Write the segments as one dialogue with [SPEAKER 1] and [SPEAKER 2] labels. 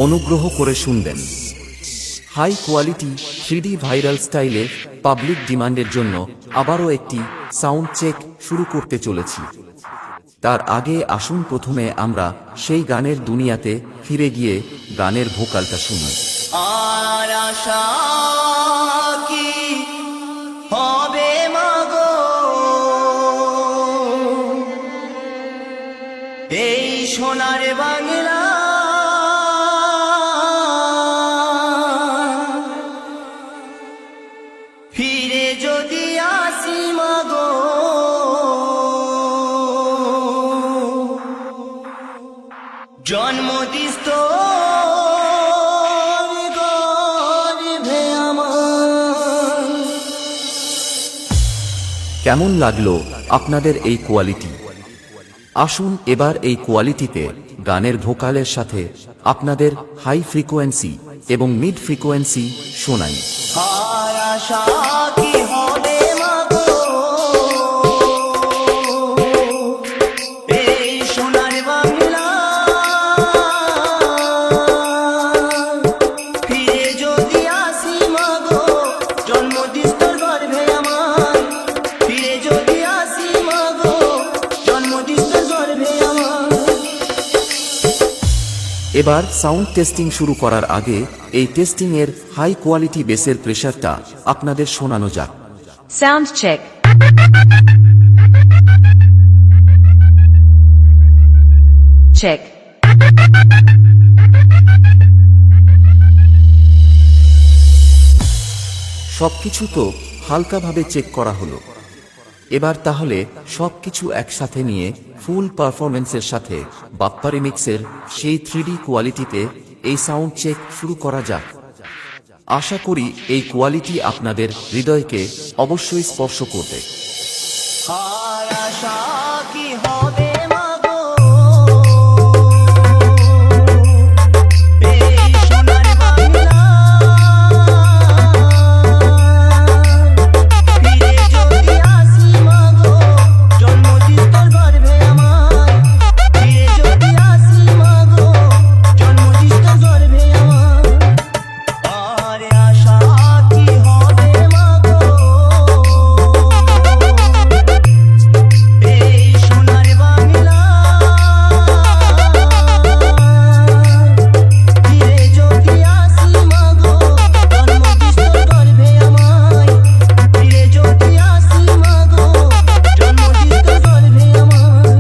[SPEAKER 1] অনুগ্রহ করে শুনবেন। হাই কোয়ালিটি 3D ভাইরাল স্টাইলে পাবলিক ডিমান্ডের জন্য আবারও একটি সাউন্ড চেক শুরু করতে চলেছি। তার আগে আসুন প্রথমে আমরা সেই গানের দুনিয়াতে ফিরে গিয়ে গানের ভোকালটা শুনি।
[SPEAKER 2] আর আশা কি হবে মাগো, এই সোনার বাংলা ফিরে যদি আসি মাগো, জন্ম দিস্ত
[SPEAKER 1] কেমন লাগলো আপনাদের এই কোয়ালিটি? আসুন এবার এই কোয়ালিটিতে গানের ভোকালের সাথে আপনাদের হাই ফ্রিকোয়েন্সি এবং মিড ফ্রিকোয়েন্সি শোনাই।
[SPEAKER 2] আর আশা কি হবে মাগো, এই সোনার বাংলা ফিরে যদি আসি মাগো, জন্ম দিস্তর গর্ভে আমার ফিরে যদি আসি মাগো, জন্ম দিস্তর গর্ভে আমার।
[SPEAKER 1] এবার সাউন্ড টেস্টিং শুরু করার আগে এই টেস্টিং এর হাই কোয়ালিটি বেসের প্রেসারটা আপনাদের শোনানো যাক।
[SPEAKER 3] Sound check. Check.
[SPEAKER 1] সবকিছু তো হালকাভাবে চেক করা হলো। এবার তাহলে সবকিছু একসাথে নিয়ে ফুল পারফরমেন্সের সাথে বাপ্পা রিমিক্সের সেই 3D কোয়ালিটিতে এই সাউন্ড চেক শুরু করা যাক। আশা করি এই কোয়ালিটি আপনাদের হৃদয়কে অবশ্যই স্পর্শ করবে।
[SPEAKER 2] আর আশা কি হবে মাগো, এই সোনার বাংলা ফিরে যদি আসি মাগো, জন্ম দিস্তর গর্ভে আমার ফিরে যদি আসি মাগো, জন্ম দিস্তর গর্ভে আমার। আর আশা কি হবে মাগো, এই সোনার বাংলা ফিরে যদি আসি মাগো, জন্ম দিস্তর গর্ভে আমায় ফিরে যদি আসি মাগো, জন্ম দিস্তর গর্ভে আমায়।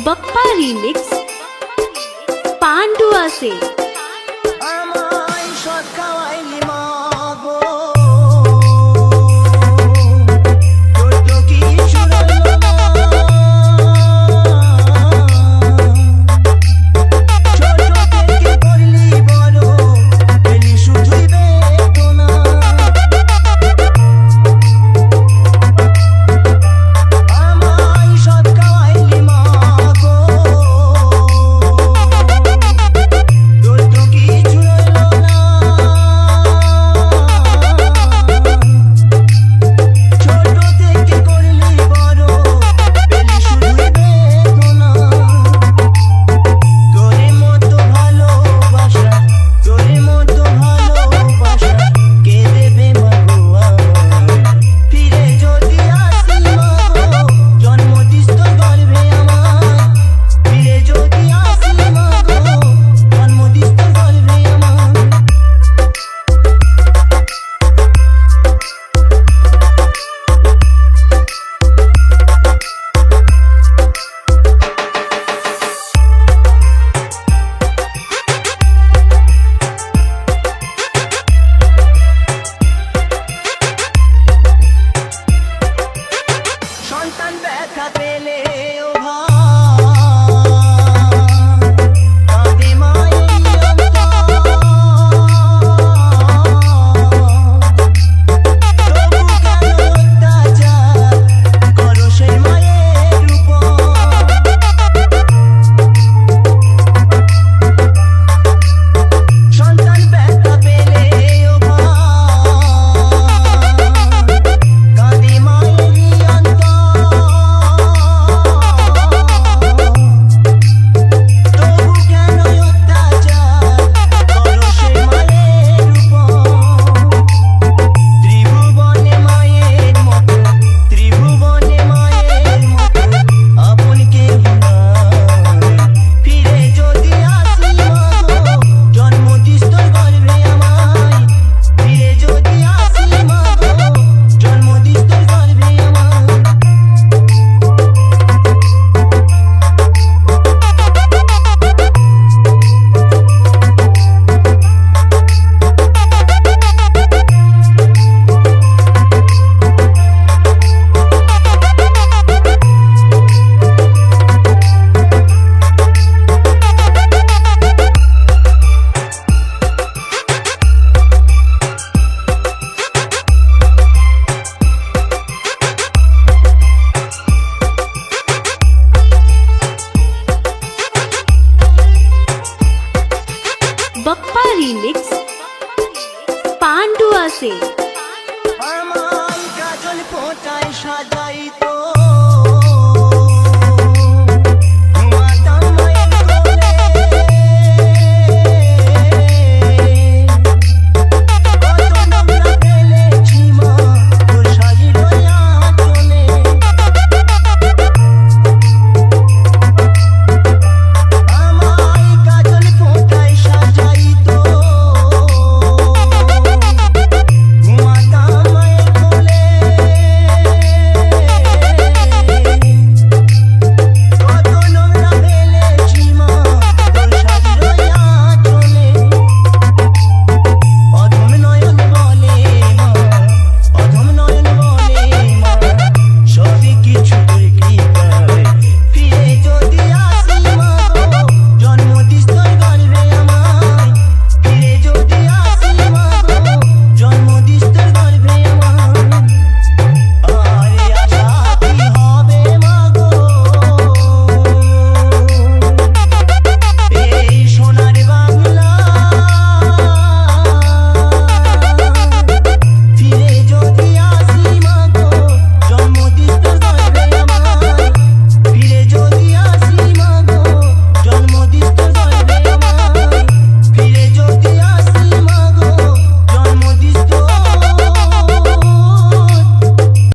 [SPEAKER 4] बप्पा रिमिक्स पांडुआ से।